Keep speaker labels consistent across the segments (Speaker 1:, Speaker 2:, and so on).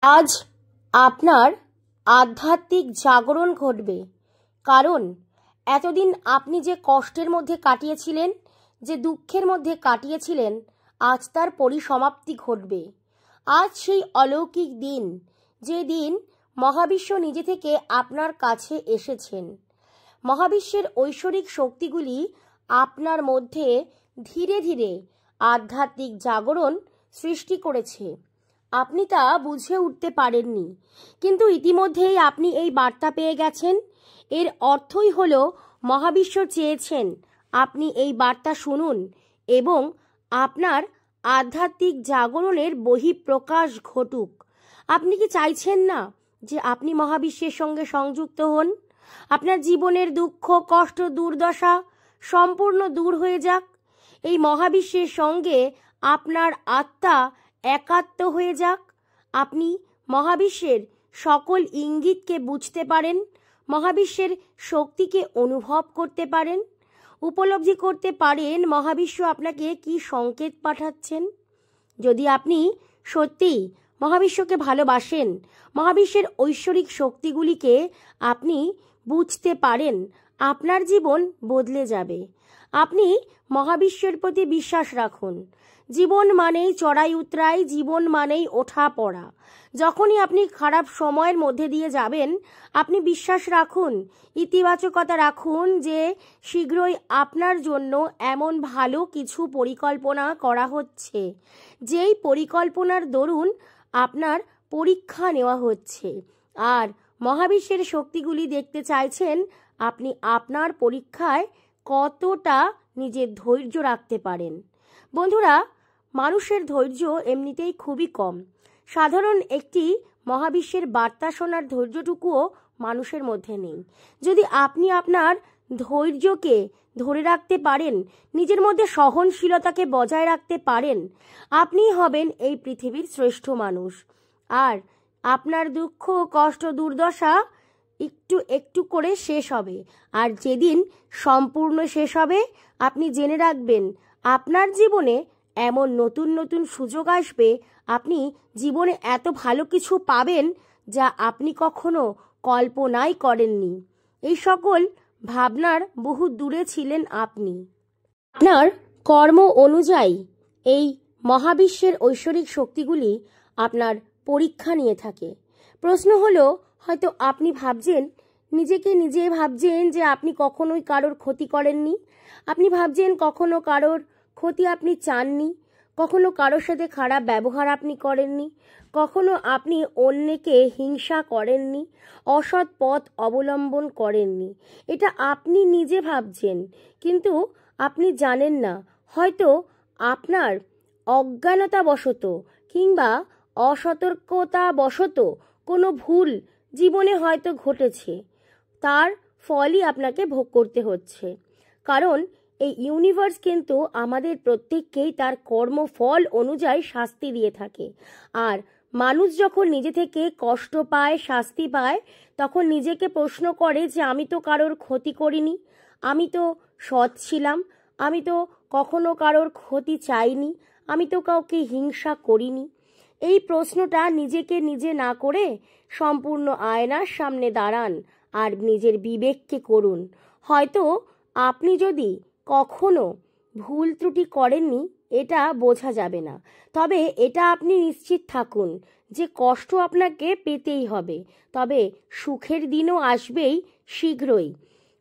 Speaker 1: আজ আপনার আধ্যাত্মিক জাগরণ ঘটবে। কারণ এতদিন আপনি যে কষ্টের মধ্যে কাটিয়েছিলেন, যে দুঃখের মধ্যে কাটিয়েছিলেন, আজ তার পরিসমাপ্তি ঘটবে। আজ সেই অলৌকিক দিন, যে দিন মহাবিশ্ব নিজে থেকে আপনার কাছে এসেছেন। মহাবিশ্বের ঐশ্বরিক শক্তিগুলি আপনার মধ্যে ধীরে ধীরে আধ্যাত্মিক জাগরণ সৃষ্টি করেছে। আপনি তা বুঝে উঠতে পারেননি, কিন্তু ইতিমধ্যেই আপনি এই বার্তা পেয়ে গেছেন। এর অর্থই হলো মহাবিশ্ব চেয়েছেন আপনি এই বার্তা শুনুন এবং আপনার আধ্যাত্মিক জাগরণের বহিঃপ্রকাশ ঘটুক। আপনি কি চাইছেন না যে আপনি মহাবিশ্বের সঙ্গে সংযুক্ত হন? আপনার জীবনের দুঃখ, কষ্ট, দুর্দশা সম্পূর্ণ দূর হয়ে যাক। এই মহাবিশ্বের সঙ্গে আপনার আত্মা একাত্ম হয়ে যাক। আপনি মহাবিশ্বের সকল ইঙ্গিতকে বুঝতে পারেন, মহাবিশ্বের শক্তিকে অনুভব করতে পারেন, উপলব্ধি করতে পারেন মহাবিশ্ব আপনাকে কি সংকেত পাঠাচ্ছেন। যদি আপনি সত্যি মহাবিশ্বকে ভালোবাসেন, মহাবিশ্বের ঐশ্বরিক শক্তিগুলিকে আপনি বুঝতে পারেন, আপনার জীবন বদলে যাবে। আপনি মহাবিশ্বের প্রতি বিশ্বাস রাখুন। জীবন মানেই চড়াই উতরাই, জীবন মানেই ওঠা পড়া। যখনই আপনি খারাপ সময়ের মধ্যে দিয়ে যাবেন, আপনি বিশ্বাস রাখুন, ইতিবাচকতা রাখুন যে শীঘ্রই আপনার জন্য এমন ভালো কিছু পরিকল্পনা করা হচ্ছে, যেই পরিকল্পনার দরুন আপনার পরীক্ষা নেওয়া হচ্ছে। আর মহাবিশ্বের শক্তিগুলি দেখতে চাইছেন আপনি আপনার পরীক্ষায় কতটা নিজের ধৈর্য রাখতে পারেন। বন্ধুরা, মানুষের ধৈর্য এমনিতেই খুবই কম। সাধারণ একটি মহাবিশ্বের বার্তা শোনার ধৈর্যটুকুও মানুষের মধ্যে নেই। যদি আপনি আপনার ধৈর্যকে ধরে রাখতে পারেন, নিজের মধ্যে সহনশীলতাকে বজায় রাখতে পারেন, আপনি হবেন এই পৃথিবীর শ্রেষ্ঠ মানুষ। আর আপনার দুঃখ, কষ্ট, দুর্দশা একটু একটু করে শেষ হবে। আর যেদিন সম্পূর্ণ শেষ হবে, আপনি জেনে রাখবেন আপনার জীবনে এমন নতুন নতুন সুযোগ আসবে, আপনি জীবনে এত ভালো কিছু পাবেন যা আপনি কখনো কল্পনাই করেননি। এই সকল ভাবনার বহু দূরে ছিলেন আপনি। আপনার কর্ম অনুযায়ী এই মহাবিশ্বের ঐশ্বরিক শক্তিগুলি আপনার পরীক্ষা নিয়ে থাকে। প্রশ্ন হলো, হয়তো আপনি ভাবছেন, নিজেকে নিজে ভাবছেন যে আপনি কখনোই কারোর ক্ষতি করেননি। আপনি ভাবছেন কখনো কারোর ক্ষতি আপনি চাননি, কখনো কারোর সাথে খারাপ ব্যবহার আপনি করেননি, কখনো আপনি অন্যকে হিংসা করেননি, অসৎ পথ অবলম্বন করেননি। এটা আপনি নিজে ভাবছেন, কিন্তু আপনি জানেন না, হয়তো আপনার অজ্ঞানতাবশত কিংবা অসতর্কতাবশত কোনো ভুল জীবনে হয়তো ঘটেছে, তার ফলই আপনাকে ভোগ করতে হচ্ছে। কারণ এই ইউনিভার্স কিন্তু আমাদের প্রত্যেককেই তার কর্মফল অনুযায়ী শাস্তি দিয়ে থাকে। আর মানুষ যখন নিজে থেকে কষ্ট পায়, শাস্তি পায়, তখন নিজেকে প্রশ্ন করে যে আমি তো কারোর ক্ষতি করিনি, আমি তো সৎ ছিলাম, আমি তো কখনো কারোর ক্ষতি চাইনি, আমি তো কাউকে হিংসা করিনি। এই প্রশ্নটা নিজেকে নিজে না করে সম্পূর্ণ আয়নার সামনে দাঁড়ান আর নিজের বিবেককে করুন। হয়তো আপনি যদি কখনো ভুল ত্রুটি করেননি, এটা বোঝা যাবে না, তবে এটা আপনি নিশ্চিত থাকুন যে কষ্ট আপনাকে পেতেই হবে, তবে সুখের দিনও আসবেই শীঘ্রই।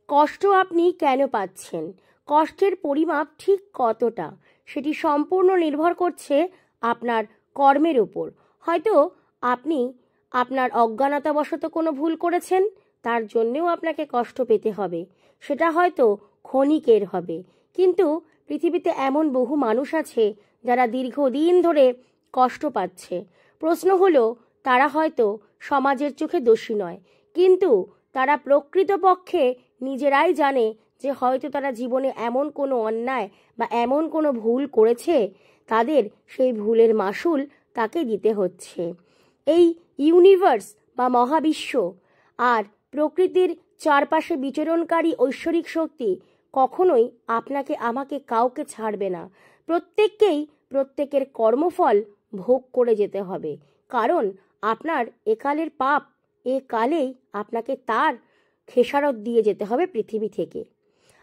Speaker 1: কষ্ট আপনি কেন পাচ্ছেন, কষ্টের পরিমাপ ঠিক কতটা, সেটি সম্পূর্ণ নির্ভর করছে আপনার কর্মের উপর। হয়তো আপনি আপনার অজ্ঞানতাবশত কোনো ভুল করেছেন, তার জন্যেও আপনাকে কষ্ট পেতে হবে। সেটা হয়তো ক্ষণিকের হবে, কিন্তু পৃথিবীতে এমন বহু মানুষ আছে যারা দীর্ঘদিন ধরে কষ্ট পাচ্ছে। প্রশ্ন হলো, তারা হয়তো সমাজের চোখে দোষী নয়, কিন্তু তারা প্রকৃতপক্ষে নিজেরাই জানে যে হয়তো তারা জীবনে এমন কোনো অন্যায় বা এমন কোনো ভুল করেছে, তাদের সেই ভুলের মাসুল তাকে দিতে হচ্ছে। এই ইউনিভার্স বা মহাবিশ্ব আর প্রকৃতির চারপাশে বিচরণকারী ঐশ্বরিক শক্তি কখনোই আপনাকে আমাকে কাউকে ছাড়বে না। প্রত্যেককেই প্রত্যেকের কর্মফল ভোগ করে যেতে হবে, কারণ আপনার একালের পাপ এ কালেই আপনাকে তার খেসারত দিয়ে যেতে হবে পৃথিবী থেকে।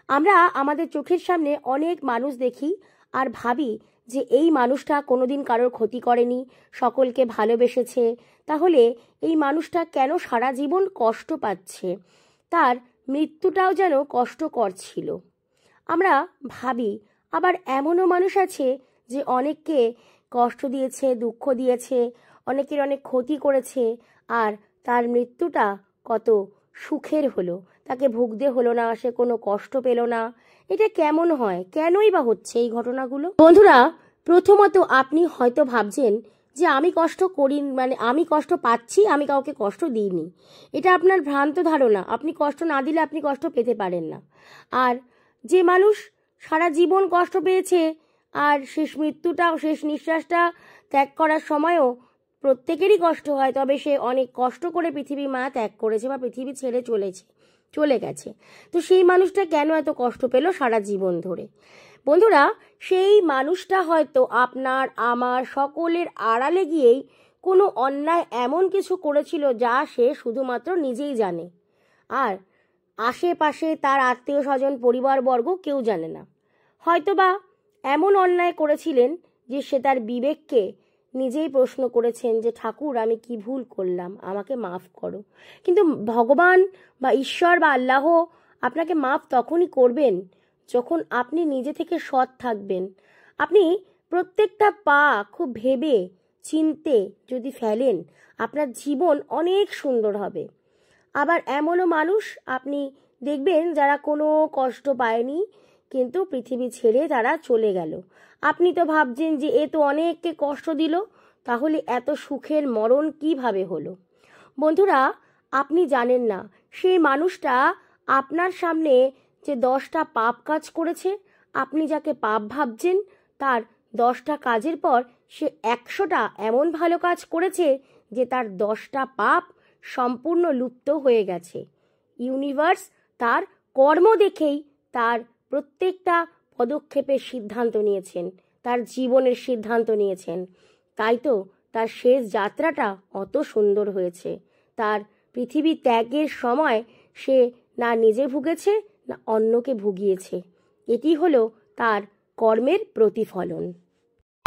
Speaker 1: আমরা আমাদের চোখের সামনে অনেক মানুষ দেখি আর ভাবি যে এই মানুষটা কোনোদিন কারোর ক্ষতি করেনি, সকলকে ভালোবেসেছে, তাহলে এই মানুষটা কেন সারা জীবন কষ্ট পাচ্ছে, তার মৃত্যুটাও যেন কষ্টকর ছিল। আমরা ভাবি। আবার এমনও মানুষ আছে যে অনেককে কষ্ট দিয়েছে, দুঃখ দিয়েছে, অনেকের অনেক ক্ষতি করেছে, আর তার মৃত্যুটা কত সুখের হলো, তাকে ভুগতে হলো না, সে কোনো কষ্ট পেল না। এটা কেমন হয়? কেনই বা হচ্ছে এই ঘটনাগুলো? বন্ধুরা, প্রথমত আপনি হয়তো ভাবছেন যে আমি কষ্ট করি, মানে আমি কষ্ট পাচ্ছি, আমি কাউকে কষ্ট দিইনি। এটা আপনার ভ্রান্ত ধারণা। আপনি কষ্ট না দিলে আপনি কষ্ট পেতে পারেন না। আর যে মানুষ সারা জীবন কষ্ট পেয়েছে আর শেষ মৃত্যুটাও, শেষ নিঃশ্বাসটা ত্যাগ করার সময়ও প্রত্যেকেরই কষ্ট হয়, তবে সে অনেক কষ্ট করে পৃথিবী মা ত্যাগ করেছে বা পৃথিবী ছেড়ে চলে গেছে। তো সেই মানুষটা কেন এত কষ্ট পেল সারা জীবন ধরে? বন্ধুরা, সেই মানুষটা হয়তো আপনার, আমার, সকলের আড়ালে গিয়েই কোনো অন্যায় এমন কিছু করেছিল যা সে শুধুমাত্র নিজেই জানে, আর আশেপাশে তার আত্মীয় স্বজন, পরিবারবর্গ কেউ জানে না। হয়তোবা এমন অন্যায় করেছিলেন যে সে তার বিবেককে নিজেই প্রশ্ন করেছেন যে ঠাকুর, আমি কি ভুল করলাম, আমাকে মাফ করো। কিন্তু ভগবান বা ঈশ্বর বা আল্লাহ আপনাকে মাফ তখনই করবেন যখন আপনি নিজে থেকে সৎ থাকবেন। আপনি প্রত্যেকটা পা খুব ভেবে চিনতে যদি ফেলেন, আপনার জীবন অনেক সুন্দর হবে। আবার এমনও মানুষ আপনি দেখবেন যারা কোনো কষ্ট পায়নি, কিন্তু পৃথিবী ছেড়ে তারা চলে গেল। আপনি তো ভাবছেন যে এ তো অনেককে কষ্ট দিল, তাহলে এত সুখের মরণ কিভাবে হলো? বন্ধুরা, আপনি জানেন না সেই মানুষটা আপনার সামনে যে 10টা পাপ কাজ করেছে, আপনি যাকে পাপ ভাবছেন তার 10টা কাজের পর সে 100টা এমন ভালো কাজ করেছে যে তার 10টা পাপ সম্পূর্ণ লুপ্ত হয়ে গেছে। ইউনিভার্স তার কর্ম দেখেই তার প্রত্যেকটা পদক্ষেপের সিদ্ধান্ত নিয়েছেন, তার জীবনের সিদ্ধান্ত নিয়েছেন। তাই তো তার শেষ যাত্রাটা অত সুন্দর হয়েছে। তার পৃথিবী ত্যাগের সময় সে না নিজে ভুগেছে না অন্যকে ভুগিয়েছে। এটি হলো তার কর্মের প্রতিফলন।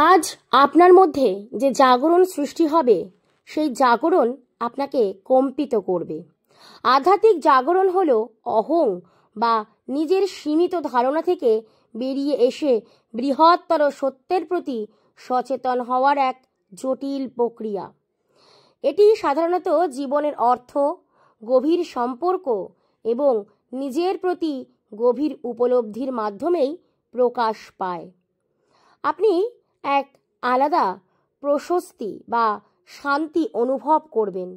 Speaker 1: আজ আপনার মধ্যে যে জাগরণ সৃষ্টি হবে, সেই জাগরণ আপনাকে কম্পিত করবে। আধ্যাত্মিক জাগরণ হলো অহং বা নিজের সীমিত ধারণা থেকে বেরিয়ে এসে বৃহত্তর সত্যের প্রতি সচেতন হওয়ার এক জটিল প্রক্রিয়া। এটি সাধারণত জীবনের অর্থ, গভীর সম্পর্ক এবং নিজের প্রতি গভীর উপলব্ধির মাধ্যমেই প্রকাশ পায়। আপনি এক আলাদা প্রশস্তি বা শান্তি অনুভব করবেন,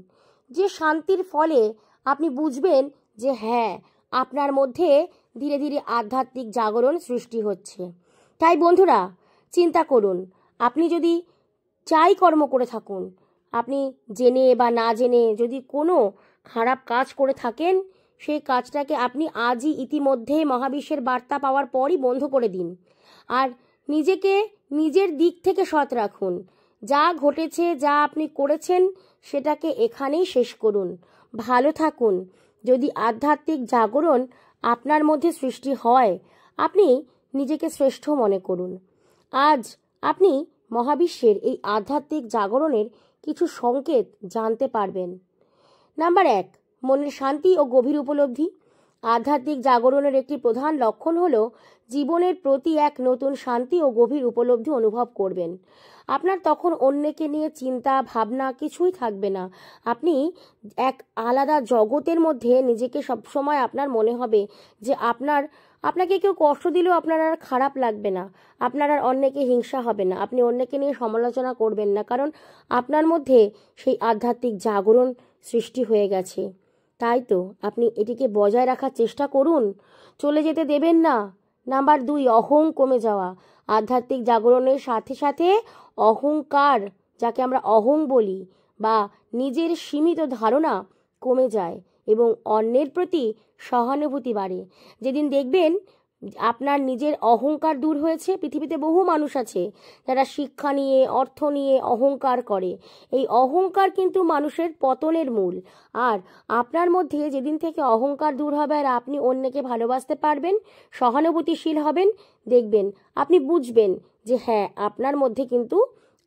Speaker 1: যে শান্তির ফলে আপনি বুঝবেন যে হ্যাঁ, আপনার মধ্যে ধীরে ধীরে আধ্যাত্মিক জাগরণ সৃষ্টি হচ্ছে। তাই বন্ধুরা, চিন্তা করুন, আপনি যদি যাই কর্ম করে থাকুন, আপনি জেনে বা না জেনে যদি কোনো খারাপ কাজ করে থাকেন, সেই কাজটাকে আপনি আজই ইতিমধ্যে মহাবিশ্বের বার্তা পাওয়ার পরই বন্ধ করে দিন। আর নিজেকে নিজের দিক থেকে সৎ রাখুন। যা ঘটেছে, যা আপনি করেছেন, সেটাকে এখানেই শেষ করুন। ভালো থাকুন। যদি আধ্যাত্মিক জাগরণ আপনার মধ্যে সৃষ্টি হয়, আপনি নিজেকে শ্রেষ্ঠ মনে করুন। আজ আপনি মহাবিশ্বের এই আধ্যাত্মিক জাগরণের কিছু সংকেত জানতে পারবেন। নাম্বার 1, মনের শান্তি ও গভীর উপলব্ধি। আধ্যাত্মিক জাগরণের একটি প্রধান লক্ষণ হলো জীবনের প্রতি এক নতুন শান্তি ও গভীর উপলব্ধি অনুভব করবেন। আপনার তখন অন্যকে নিয়ে চিন্তা ভাবনা কিছুই থাকবে না। আপনি এক আলাদা জগতের মধ্যে নিজেকে সবসময় আপনার মনে হবে যে আপনাকে কেউ কষ্ট দিলেও আপনার আর খারাপ লাগবে না, আপনার আর অন্যকে হিংসা হবে না, আপনি অন্যকে নিয়ে সমালোচনা করবেন না, কারণ আপনার মধ্যে সেই আধ্যাত্মিক জাগরণ সৃষ্টি হয়ে গেছে। তাই তো আপনি এটিকে বজায় রাখার চেষ্টা করুন, চলে যেতে দেবেন না। নাম্বার 2, অহং কমে যাওয়া। আধ্যাত্মিক জাগরণের সাথে সাথে অহংকার, যাকে আমরা অহং বলি, বা নিজের সীমিত ধারণা কমে যায় এবং অন্যের প্রতি সহানুভূতি বাড়ে। যেদিন দেখবেন আপনার নিজের অহংকার দূর হয়েছে। পৃথিবীতে বহু মানুষ আছে যারা শিক্ষা নিয়ে, অর্থ নিয়ে অহংকার করে। এই অহংকার কিন্তু মানুষের পতনের মূল। আর আপনার মধ্যে যেদিন থেকে অহংকার দূর হবে আর আপনি অন্যকে ভালোবাসতে পারবেন, সহানুভূতিশীল হবেন, দেখবেন, আপনি বুঝবেন যে হ্যাঁ, আপনার মধ্যে কিন্তু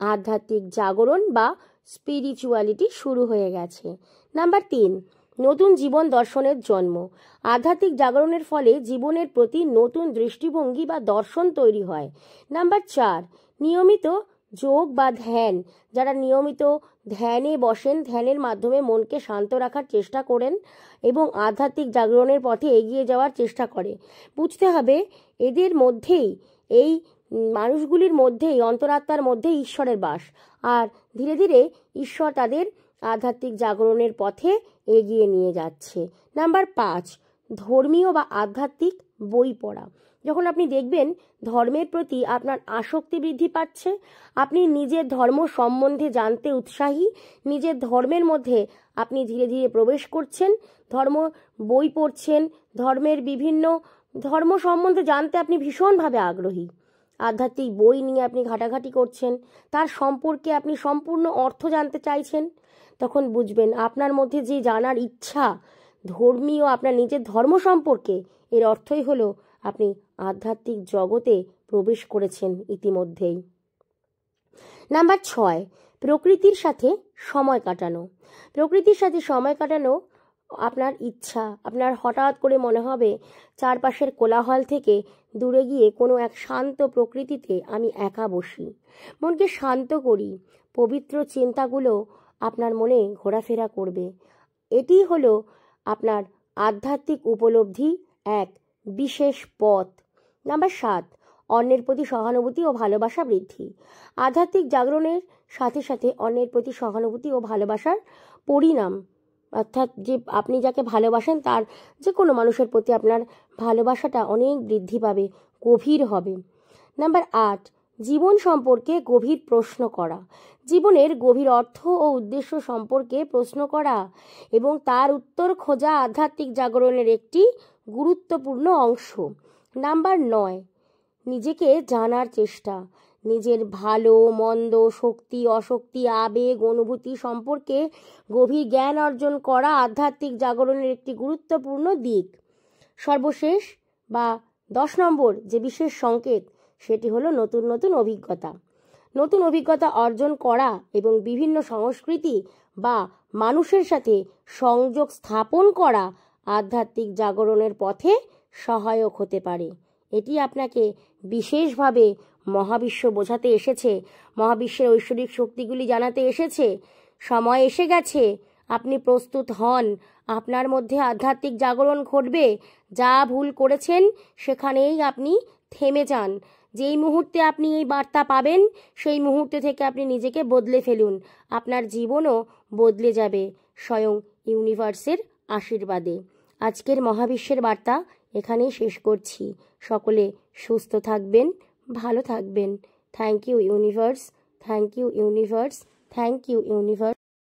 Speaker 1: আধ্যাত্মিক জাগরণ বা স্পিরিচুয়ালিটি শুরু হয়ে গেছে। নাম্বার 3, নতুন জীবন দর্শনের জন্ম। আধ্যাত্মিক জাগরণের ফলে জীবনের প্রতি নতুন দৃষ্টিভঙ্গি বা দর্শন তৈরি হয়। নাম্বার 4, নিয়মিত যোগ বা ধ্যান। যারা নিয়মিত ধ্যানে বসেন, ধ্যানের মাধ্যমে মনকে শান্ত রাখার চেষ্টা করেন এবং আধ্যাত্মিক জাগরণের পথে এগিয়ে যাওয়ার চেষ্টা করে, বুঝতে হবে এদের মধ্যেই, এই মানুষগুলির মধ্যেই, অন্তরাত্মার মধ্যেই ঈশ্বরের বাস। আর ধীরে ধীরে ঈশ্বর তাদের আধ্যাত্মিক জাগরণের পথে এগিয়ে নিয়ে যাচ্ছে। নাম্বার 5, ধর্মীয় বা আধ্যাত্মিক বই পড়া। যখন আপনি দেখবেন ধর্মের প্রতি আপনার আসক্তি বৃদ্ধি পাচ্ছে, আপনি নিজের ধর্ম সম্বন্ধে জানতে উৎসাহী, নিজের ধর্মের মধ্যে আপনি ধীরে ধীরে প্রবেশ করছেন, ধর্ম বই পড়ছেন, ধর্মের বিভিন্ন ধর্ম সম্বন্ধে জানতে আপনি ভীষণভাবে আগ্রহী, আধ্যাত্মিক বই নিয়ে আপনি ঘাটাঘাটি করছেন, তার সম্পর্কে আপনি সম্পূর্ণ অর্থ জানতে চাইছেন, তখন বুঝবেন আপনার মধ্যে যে জানার ইচ্ছা ধর্মীয়, আপনার নিজের ধর্ম সম্পর্কে, এর অর্থই হলো আপনি আধ্যাত্মিক জগতে প্রবেশ করেছেন ইতিমধ্যেই। নাম্বার 6, প্রকৃতির সাথে সময় কাটানো। প্রকৃতির সাথে সময় কাটানো আপনার ইচ্ছা। আপনার হঠাৎ করে মনে হবে চারপাশের কোলাহল থেকে দূরে গিয়ে কোনো এক শান্ত প্রকৃতিতে আমি একা বসি, মনকে শান্ত করি, পবিত্র চিন্তাগুলো আপনার মনে ঘোরাফেরা করবে। এটি হলো আপনার আধ্যাত্মিক উপলব্ধি এক বিশেষ পথ। নাম্বার 7, অন্যের প্রতি সহানুভূতি ও ভালোবাসা বৃদ্ধি। আধ্যাত্মিক জাগরণের সাথে সাথে অন্যের প্রতি সহানুভূতি ও ভালোবাসার পরিণাম, অর্থাৎ যে আপনি যাকে ভালোবাসেন তার, যে কোনো মানুষের প্রতি আপনার ভালোবাসাটা অনেক বৃদ্ধি পাবে, গভীর হবে। নাম্বার 8, জীবন সম্পর্কে গভীর প্রশ্ন করা। জীবনের গভীর অর্থ ও উদ্দেশ্য সম্পর্কে প্রশ্ন করা এবং তার উত্তর খোঁজা আধ্যাত্মিক জাগরণের একটি গুরুত্বপূর্ণ অংশ। নাম্বার 9, নিজেকে জানার চেষ্টা। নিজের ভালো মন্দ, শক্তি অশক্তি, আবেগ অনুভূতি সম্পর্কে গভীর জ্ঞান অর্জন করা আধ্যাত্মিক জাগরণের একটি গুরুত্বপূর্ণ দিক। সর্বশেষ বা 10 নম্বর যে বিশেষ সংকেত, সেটি হলো নতুন নতুন অভিজ্ঞতা। নতুন অভিজ্ঞতা অর্জন করা এবং বিভিন্ন সংস্কৃতি বা মানুষের সাথে সংযোগ স্থাপন করা আধ্যাত্মিক জাগরণের পথে সহায়ক হতে পারে। এটি আপনাকে বিশেষভাবে মহাবিশ্ব বোঝাতে এসেছে, মহাবিশ্বের ঐশ্বরিক শক্তিগুলি জানাতে এসেছে। সময় এসে গেছে, আপনি প্রস্তুত হন, আপনার মধ্যে আধ্যাত্মিক জাগরণ ঘটবে। যা ভুল করেছেন সেখানেই আপনি থেমে যান। যেই মুহূর্তে আপনি এই বার্তা পাবেন, সেই মুহূর্তে থেকে আপনি নিজেকে বদলে ফেলুন। আপনার জীবনও বদলে যাবে স্বয়ং ইউনিভার্সের আশীর্বাদে। আজকের মহাবিশ্বের বার্তা এখানেই শেষ করছি। সকলে সুস্থ থাকবেন, ভালো থাকবেন। Thank you universe, thank you universe, thank you universe.